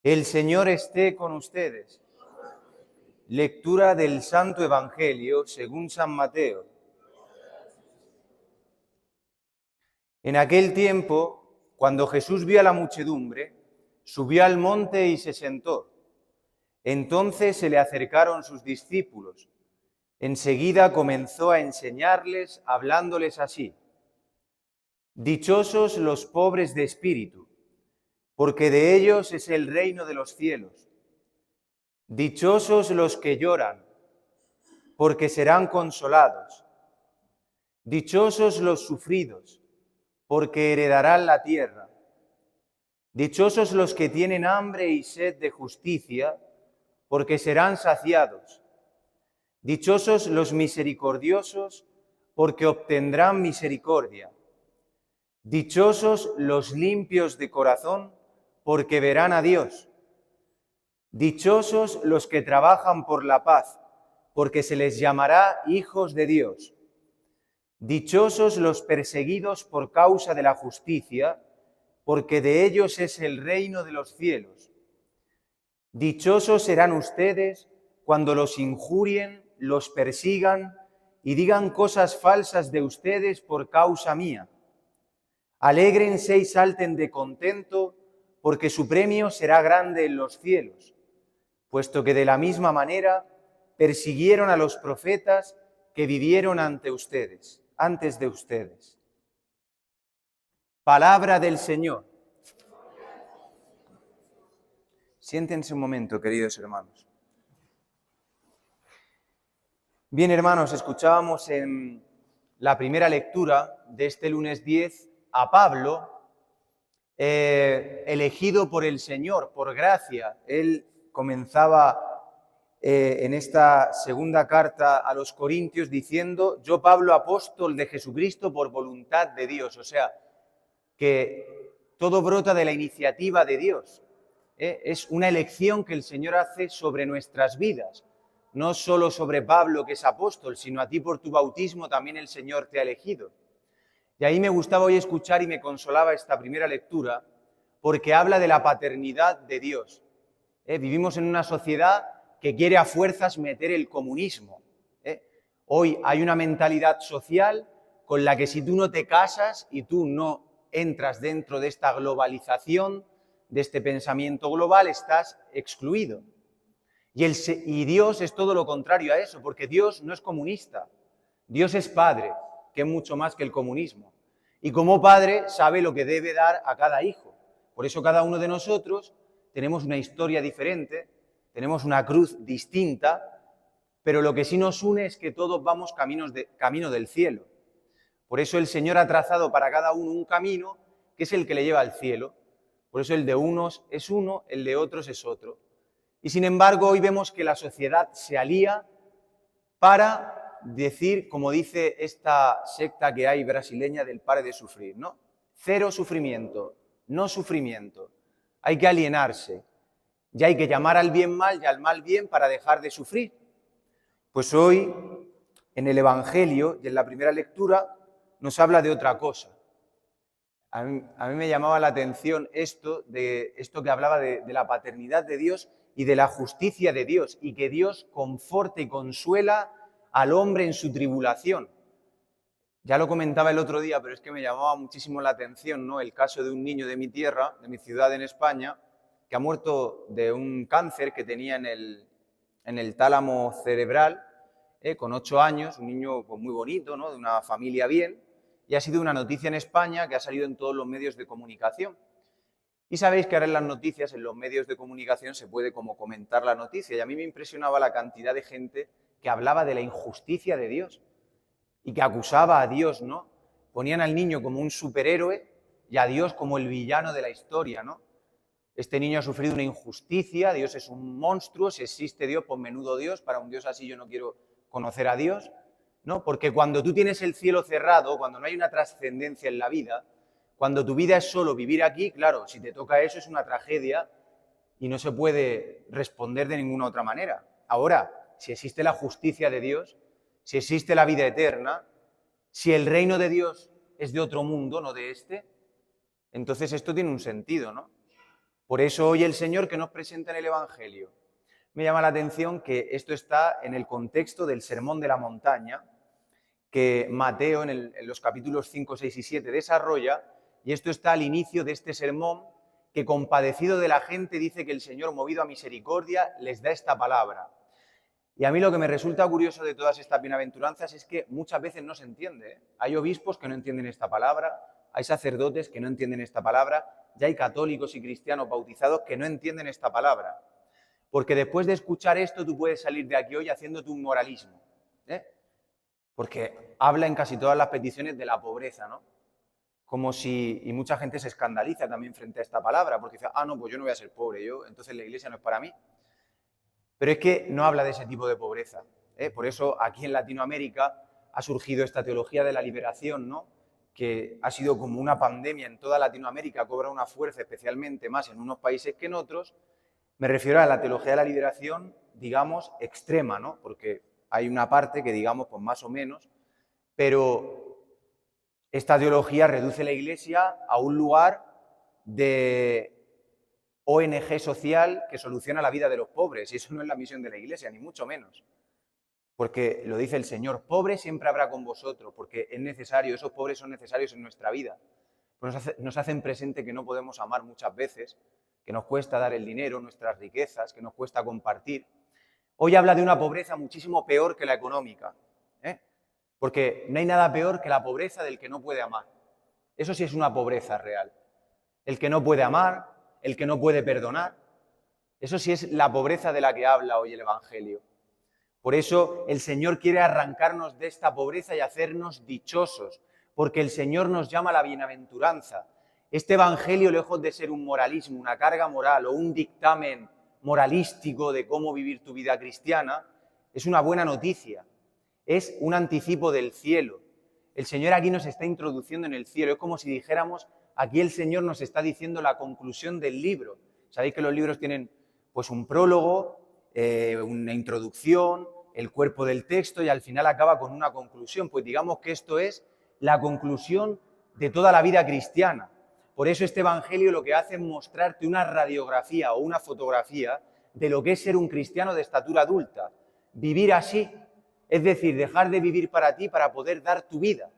El Señor esté con ustedes. Lectura del Santo Evangelio según San Mateo. En aquel tiempo, cuando Jesús vio a la muchedumbre, subió al monte y se sentó. Entonces se le acercaron sus discípulos. Enseguida comenzó a enseñarles, hablándoles así: Dichosos los pobres de espíritu, porque de ellos es el reino de los cielos. Dichosos los que lloran, porque serán consolados. Dichosos los sufridos, porque heredarán la tierra. Dichosos los que tienen hambre y sed de justicia, porque serán saciados. Dichosos los misericordiosos, porque obtendrán misericordia. Dichosos los limpios de corazón, porque verán a Dios. Dichosos los que trabajan por la paz, porque se les llamará hijos de Dios. Dichosos los perseguidos por causa de la justicia, porque de ellos es el reino de los cielos. Dichosos serán ustedes cuando los injurien, los persigan y digan cosas falsas de ustedes por causa mía. Alégrense y salten de contento, porque su premio será grande en los cielos, puesto que de la misma manera persiguieron a los profetas que vivieron antes de ustedes. Palabra del Señor. Siéntense un momento, queridos hermanos. Bien, hermanos, escuchábamos en la primera lectura de este lunes 10 a Pablo, elegido por el Señor, por gracia. Él comenzaba en esta segunda carta a los Corintios diciendo: yo, Pablo, apóstol de Jesucristo por voluntad de Dios. O sea, que todo brota de la iniciativa de Dios. Es una elección que el Señor hace sobre nuestras vidas. No solo sobre Pablo, que es apóstol, sino a ti por tu bautismo también el Señor te ha elegido. Y ahí me gustaba hoy escuchar y me consolaba esta primera lectura, porque habla de la paternidad de Dios. Vivimos en una sociedad que quiere a fuerzas meter el comunismo. Hoy hay una mentalidad social con la que si tú no te casas y tú no entras dentro de esta globalización, de este pensamiento global, estás excluido. Y Dios es todo lo contrario a eso, porque Dios no es comunista. Dios es Padre, que es mucho más que el comunismo. Y como Padre sabe lo que debe dar a cada hijo. Por eso cada uno de nosotros tenemos una historia diferente, tenemos una cruz distinta, pero lo que sí nos une es que todos vamos camino del cielo. Por eso el Señor ha trazado para cada uno un camino que es el que le lleva al cielo. Por eso el de unos es uno, el de otros es otro. Y sin embargo, hoy vemos que la sociedad se alía para decir, como dice esta secta que hay brasileña del pare de sufrir, ¿no? Cero sufrimiento, no sufrimiento. Hay que alienarse. Y hay que llamar al bien mal y al mal bien para dejar de sufrir. Pues hoy, en el Evangelio y en la primera lectura, nos habla de otra cosa. A mí me llamaba la atención esto que hablaba de la paternidad de Dios y de la justicia de Dios, y que Dios conforte y consuela al hombre en su tribulación. Ya lo comentaba el otro día, pero es que me llamaba muchísimo la atención, ¿no? El caso de un niño de mi tierra, de mi ciudad en España, que ha muerto de un cáncer que tenía en el tálamo cerebral, con 8 años, un niño pues, muy bonito, ¿no? De una familia bien, y ha sido una noticia en España que ha salido en todos los medios de comunicación. Y sabéis que ahora en las noticias, en los medios de comunicación, se puede como comentar la noticia. Y a mí me impresionaba la cantidad de gente que hablaba de la injusticia de Dios y que acusaba a Dios, ¿no? Ponían al niño como un superhéroe y a Dios como el villano de la historia, ¿no? Este niño ha sufrido una injusticia, Dios es un monstruo, si existe Dios, pues menudo Dios, para un Dios así yo no quiero conocer a Dios, ¿no? Porque cuando tú tienes el cielo cerrado, cuando no hay una trascendencia en la vida, cuando tu vida es solo vivir aquí, claro, si te toca eso es una tragedia y no se puede responder de ninguna otra manera. Ahora, si existe la justicia de Dios, si existe la vida eterna, si el reino de Dios es de otro mundo, no de este, entonces esto tiene un sentido, ¿no? Por eso hoy el Señor que nos presenta en el Evangelio. Me llama la atención que esto está en el contexto del Sermón de la Montaña, que Mateo en los capítulos 5, 6 y 7 desarrolla, y esto está al inicio de este sermón, que compadecido de la gente dice que el Señor, movido a misericordia, les da esta palabra. Y a mí lo que me resulta curioso de todas estas bienaventuranzas es que muchas veces no se entiende, ¿eh? Hay obispos que no entienden esta palabra, hay sacerdotes que no entienden esta palabra, ya hay católicos y cristianos bautizados que no entienden esta palabra. Porque después de escuchar esto tú puedes salir de aquí hoy haciéndote un moralismo, ¿eh? Porque habla en casi todas las peticiones de la pobreza, ¿no? Como si, y mucha gente se escandaliza también frente a esta palabra, porque dice, no, pues yo no voy a ser pobre, entonces la iglesia no es para mí. Pero es que no habla de ese tipo de pobreza, ¿eh? Por eso aquí en Latinoamérica ha surgido esta teología de la liberación, ¿no? Que ha sido como una pandemia en toda Latinoamérica, cobra una fuerza especialmente más en unos países que en otros. Me refiero a la teología de la liberación, digamos, extrema, ¿no? Porque hay una parte que, digamos, pues más o menos, pero esta teología reduce la Iglesia a un lugar de ONG social que soluciona la vida de los pobres, y eso no es la misión de la Iglesia, ni mucho menos. Porque lo dice el Señor, pobre siempre habrá con vosotros, porque es necesario, esos pobres son necesarios en nuestra vida. Pues nos hacen presente que no podemos amar muchas veces, que nos cuesta dar el dinero, nuestras riquezas, que nos cuesta compartir. Hoy habla de una pobreza muchísimo peor que la económica, ¿eh? Porque no hay nada peor que la pobreza del que no puede amar. Eso sí es una pobreza real. El que no puede amar, el que no puede perdonar. Eso sí es la pobreza de la que habla hoy el Evangelio. Por eso el Señor quiere arrancarnos de esta pobreza y hacernos dichosos, porque el Señor nos llama a la bienaventuranza. Este Evangelio, lejos de ser un moralismo, una carga moral o un dictamen moralístico de cómo vivir tu vida cristiana, es una buena noticia, es un anticipo del cielo. El Señor aquí nos está introduciendo en el cielo, es como si dijéramos, aquí el Señor nos está diciendo la conclusión del libro. Sabéis que los libros tienen pues un prólogo, una introducción, el cuerpo del texto y al final acaba con una conclusión. Pues digamos que esto es la conclusión de toda la vida cristiana. Por eso este Evangelio lo que hace es mostrarte una radiografía o una fotografía de lo que es ser un cristiano de estatura adulta. Vivir así, es decir, dejar de vivir para ti para poder dar tu vida.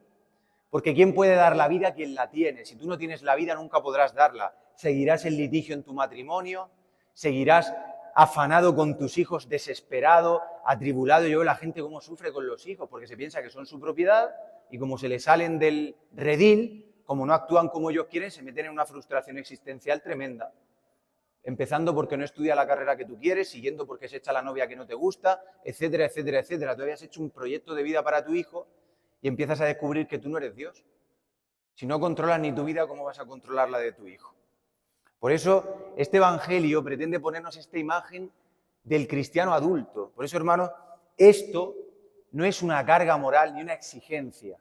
Porque ¿quién puede dar la vida? Quien la tiene. Si tú no tienes la vida, nunca podrás darla. Seguirás en litigio en tu matrimonio, seguirás afanado con tus hijos, desesperado, atribulado. Yo veo la gente cómo sufre con los hijos, porque se piensa que son su propiedad y como se les salen del redil, como no actúan como ellos quieren, se meten en una frustración existencial tremenda. Empezando porque no estudia la carrera que tú quieres, siguiendo porque se echa la novia que no te gusta, etcétera, etcétera, etcétera. Tú habías hecho un proyecto de vida para tu hijo y empiezas a descubrir que tú no eres Dios. Si no controlas ni tu vida, ¿cómo vas a controlar la de tu hijo? Por eso, este Evangelio pretende ponernos esta imagen del cristiano adulto. Por eso, hermanos, esto no es una carga moral ni una exigencia.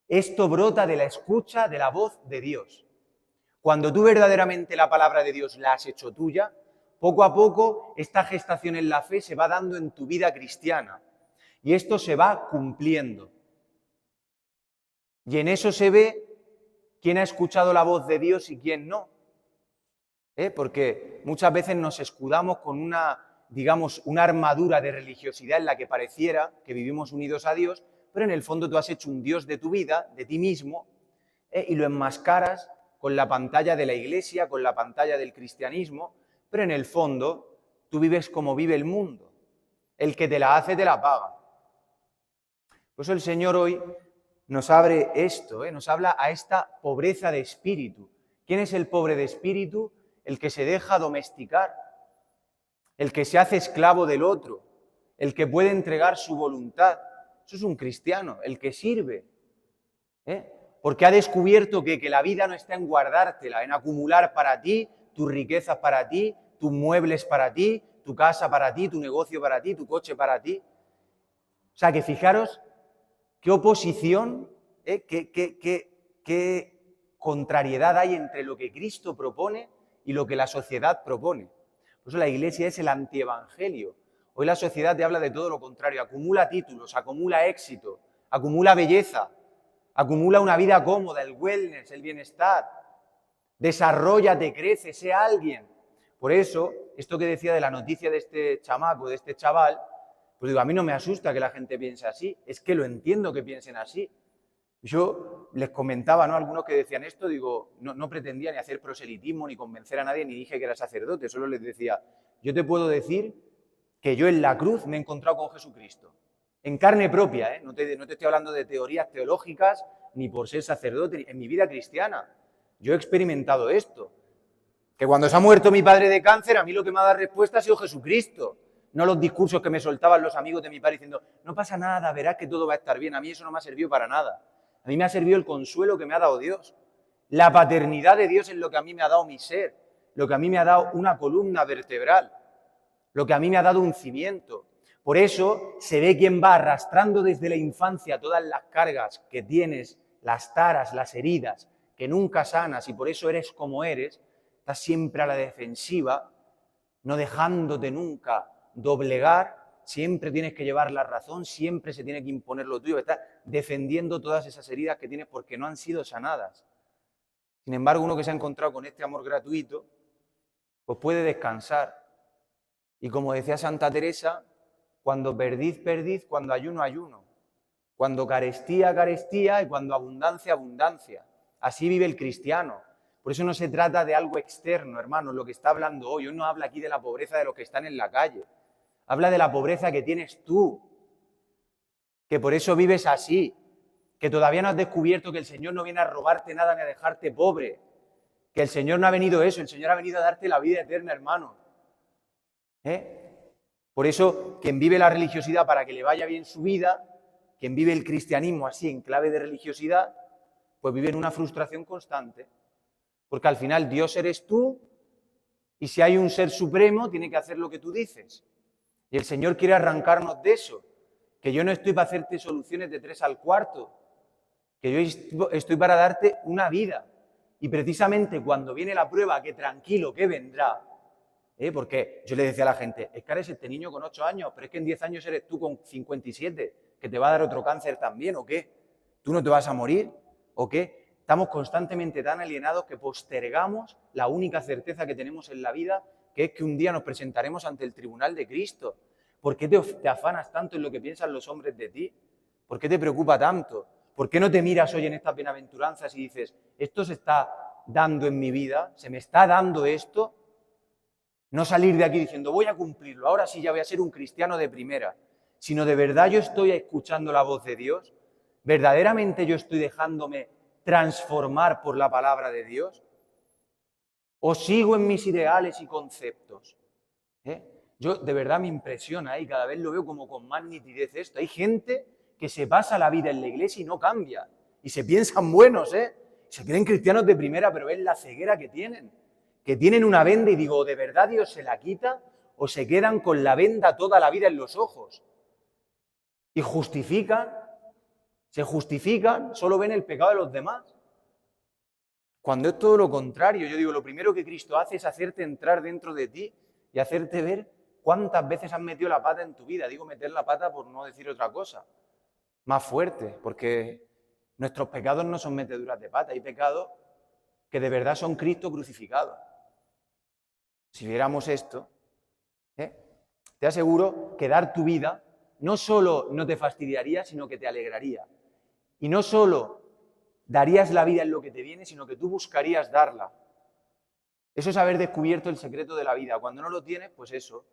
Esto brota de la escucha de la voz de Dios. Cuando tú verdaderamente la palabra de Dios la has hecho tuya, poco a poco esta gestación en la fe se va dando en tu vida cristiana. Y esto se va cumpliendo. Y en eso se ve quién ha escuchado la voz de Dios y quién no. Porque muchas veces nos escudamos con una armadura de religiosidad en la que pareciera que vivimos unidos a Dios, pero en el fondo tú has hecho un Dios de tu vida, de ti mismo, y lo enmascaras con la pantalla de la Iglesia, con la pantalla del cristianismo, pero en el fondo tú vives como vive el mundo. El que te la hace, te la paga. Por eso el Señor hoy nos abre esto, nos habla a esta pobreza de espíritu. ¿Quién es el pobre de espíritu? El que se deja domesticar, el que se hace esclavo del otro, el que puede entregar su voluntad. Eso es un cristiano, el que sirve. Porque ha descubierto que la vida no está en guardártela, en acumular para ti, tus riquezas para ti, tus muebles para ti, tu casa para ti, tu negocio para ti, tu coche para ti. O sea, que fijaros qué oposición, qué contrariedad hay entre lo que Cristo propone y lo que la sociedad propone. Por eso la Iglesia es el antievangelio. Hoy la sociedad te habla de todo lo contrario. Acumula títulos, acumula éxito, acumula belleza, acumula una vida cómoda, el wellness, el bienestar. Desarróllate, crece, sé alguien. Por eso, esto que decía de la noticia de este chamaco, de este chaval, pues digo, a mí no me asusta que la gente piense así, es que lo entiendo que piensen así. Yo les comentaba, ¿no? Algunos que decían esto, digo, no pretendía ni hacer proselitismo, ni convencer a nadie, ni dije que era sacerdote, solo les decía, yo te puedo decir que yo en la cruz me he encontrado con Jesucristo, en carne propia, ¿eh? No te estoy hablando de teorías teológicas, ni por ser sacerdote, en mi vida cristiana. Yo he experimentado esto, que cuando se ha muerto mi padre de cáncer, a mí lo que me ha dado respuesta ha sido Jesucristo, no los discursos que me soltaban los amigos de mi padre diciendo, no pasa nada, verás que todo va a estar bien. A mí eso no me ha servido para nada. A mí me ha servido el consuelo que me ha dado Dios. La paternidad de Dios es lo que a mí me ha dado mi ser, lo que a mí me ha dado una columna vertebral, lo que a mí me ha dado un cimiento. Por eso se ve quien va arrastrando desde la infancia todas las cargas que tienes, las taras, las heridas, que nunca sanas y por eso eres como eres, estás siempre a la defensiva, no dejándote nunca doblegar, siempre tienes que llevar la razón, siempre se tiene que imponer lo tuyo, estás defendiendo todas esas heridas que tienes porque no han sido sanadas. Sin embargo, uno que se ha encontrado con este amor gratuito, pues puede descansar. Y como decía Santa Teresa, cuando perdiz, perdiz, cuando ayuno, ayuno. Cuando carestía, carestía y cuando abundancia, abundancia. Así vive el cristiano. Por eso no se trata de algo externo, hermanos, lo que está hablando hoy. Hoy no habla aquí de la pobreza de los que están en la calle. Habla de la pobreza que tienes tú, que por eso vives así, que todavía no has descubierto que el Señor no viene a robarte nada ni a dejarte pobre, que el Señor no ha venido eso, el Señor ha venido a darte la vida eterna, hermanos. Por eso, quien vive la religiosidad para que le vaya bien su vida, quien vive el cristianismo así en clave de religiosidad, pues vive en una frustración constante. Porque al final Dios eres tú y si hay un ser supremo tiene que hacer lo que tú dices. Y el Señor quiere arrancarnos de eso, que yo no estoy para hacerte soluciones de 3 al cuarto, que yo estoy para darte una vida. Y precisamente cuando viene la prueba, que tranquilo, que vendrá, porque yo le decía a la gente, es que eres este niño con 8 años, pero es que en 10 años eres tú con 57, que te va a dar otro cáncer también, ¿o qué? ¿Tú no te vas a morir? ¿O qué? Estamos constantemente tan alienados que postergamos la única certeza que tenemos en la vida, que es que un día nos presentaremos ante el tribunal de Cristo. ¿Por qué te afanas tanto en lo que piensan los hombres de ti? ¿Por qué te preocupa tanto? ¿Por qué no te miras hoy en estas bienaventuranzas y dices, esto se está dando en mi vida, se me está dando esto? No salir de aquí diciendo, voy a cumplirlo, ahora sí ya voy a ser un cristiano de primera, sino de verdad yo estoy escuchando la voz de Dios, verdaderamente yo estoy dejándome transformar por la palabra de Dios, o sigo en mis ideales y conceptos. Yo de verdad me impresiona y cada vez lo veo como con más nitidez esto. Hay gente que se pasa la vida en la iglesia y no cambia, y se piensan buenos, se creen cristianos de primera, pero ven la ceguera que tienen una venda y digo, ¿de verdad Dios se la quita o se quedan con la venda toda la vida en los ojos? Y se justifican, solo ven el pecado de los demás. Cuando es todo lo contrario, yo digo, lo primero que Cristo hace es hacerte entrar dentro de ti y hacerte ver cuántas veces has metido la pata en tu vida. Digo meter la pata por no decir otra cosa, más fuerte, porque nuestros pecados no son meteduras de pata, hay pecados que de verdad son Cristo crucificado. Si viéramos esto, te aseguro que dar tu vida no solo no te fastidiaría, sino que te alegraría. Y no solo darías la vida en lo que te viene, sino que tú buscarías darla. Eso es haber descubierto el secreto de la vida. Cuando no lo tienes, pues eso,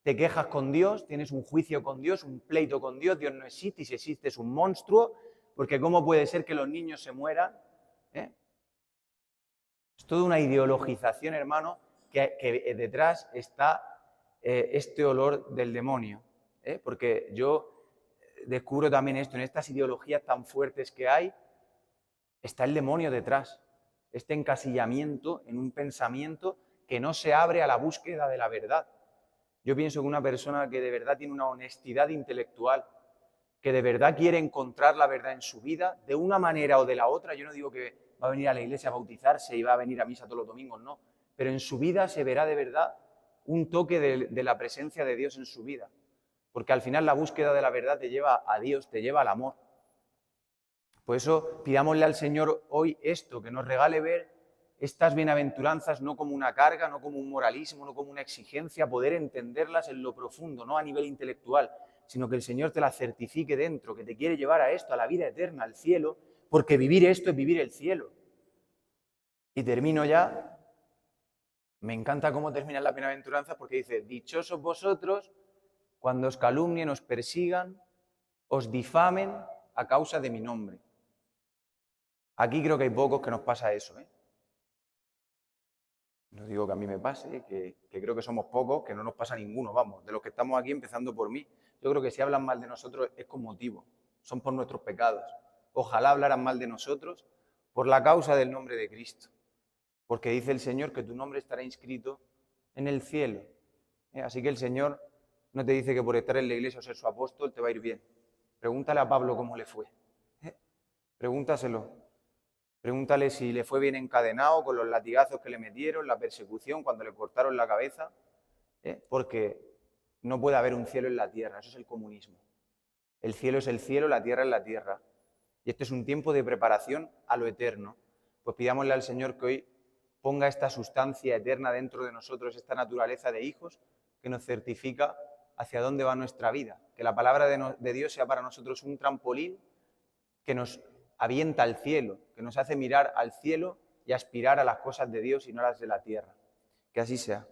te quejas con Dios, tienes un juicio con Dios, un pleito con Dios, Dios no existe y si existe es un monstruo, porque ¿cómo puede ser que los niños se mueran? Es toda una ideologización, hermano, que detrás está este olor del demonio. Porque yo descubro también esto, en estas ideologías tan fuertes que hay, está el demonio detrás. Este encasillamiento en un pensamiento que no se abre a la búsqueda de la verdad. Yo pienso que una persona que de verdad tiene una honestidad intelectual, que de verdad quiere encontrar la verdad en su vida, de una manera o de la otra, yo no digo que va a venir a la iglesia a bautizarse y va a venir a misa todos los domingos, no, pero en su vida se verá de verdad un toque de la presencia de Dios en su vida, porque al final la búsqueda de la verdad te lleva a Dios, te lleva al amor. Por eso pidámosle al Señor hoy esto, que nos regale ver estas bienaventuranzas no como una carga, no como un moralismo, no como una exigencia, poder entenderlas en lo profundo, no a nivel intelectual, sino que el Señor te las certifique dentro, que te quiere llevar a esto, a la vida eterna, al cielo, porque vivir esto es vivir el cielo. Y termino ya. Me encanta cómo terminan las bienaventuranzas porque dice, dichosos vosotros cuando os calumnien, os persigan, os difamen a causa de mi nombre. Aquí creo que hay pocos que nos pasa eso, ¿eh? No digo que a mí me pase, que creo que somos pocos, que no nos pasa ninguno, vamos, de los que estamos aquí empezando por mí. Yo creo que si hablan mal de nosotros es con motivo, son por nuestros pecados. Ojalá hablaran mal de nosotros por la causa del nombre de Cristo, porque dice el Señor que tu nombre estará inscrito en el cielo. Así que el Señor no te dice que por estar en la iglesia o ser su apóstol te va a ir bien. Pregúntale a Pablo cómo le fue. Pregúntaselo. Pregúntale si le fue bien encadenado con los latigazos que le metieron, la persecución, cuando le cortaron la cabeza, porque no puede haber un cielo en la tierra, eso es el comunismo. El cielo es el cielo, la tierra es la tierra. Y este es un tiempo de preparación a lo eterno. Pues pidámosle al Señor que hoy ponga esta sustancia eterna dentro de nosotros, esta naturaleza de hijos que nos certifica hacia dónde va nuestra vida. Que la palabra de Dios sea para nosotros un trampolín que nos avienta al cielo, que nos hace mirar al cielo y aspirar a las cosas de Dios y no a las de la tierra. Que así sea.